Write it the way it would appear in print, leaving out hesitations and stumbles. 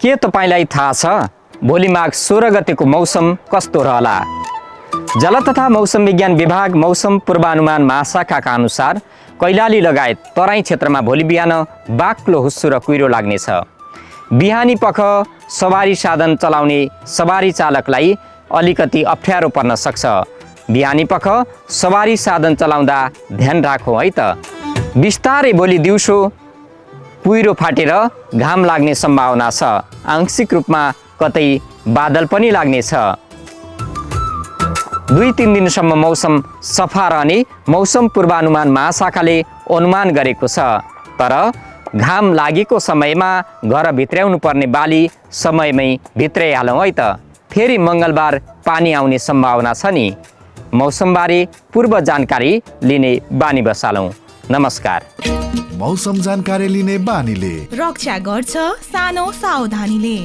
के तपाईँलाई थाहा छ भोलि माघ 16 गतेको मौसम कस्तो रहला? जल तथा मौसम विज्ञान विभाग मौसम पूर्वानुमान महाशाखाका अनुसार कैलाली लगायत तराई क्षेत्रमा भोलि बिहान बाक्लो हुस्सु र कुहिरो लाग्नेछ। बिहानी पख सवारी साधन चलाउने सवारी चालकलाई अलिकति अप्ठ्यारो पर्न सक्छ। बिहानी पख सवारी साधन चलाउँदा ध्यान राखौँ है त। बिस्तारै भोलि दिउँसो कुहिरो फाटेर घाम लाग्ने सम्भावना छ। आंशिक रूपमा कतै बादल पनि लाग्नेछ। 2-3 दिनसम्म मौसम सफा रहने मौसम पूर्वानुमान महाशाखाले अनुमान गरेको छ। तर घाम लागेको समयमा घर भित्र्याउनु पर्ने बाली समयमै भित्र्याइहालौँ है त। फेरि मङ्गलबार पानी आउने सम्भावना छ नि। मौसमबारे पूर्व जानकारी लिने बानी बसालौँ। नमस्कार। मौसम जानकारी लिने बानीले रक्षा गर्छ सानो सावधानीले।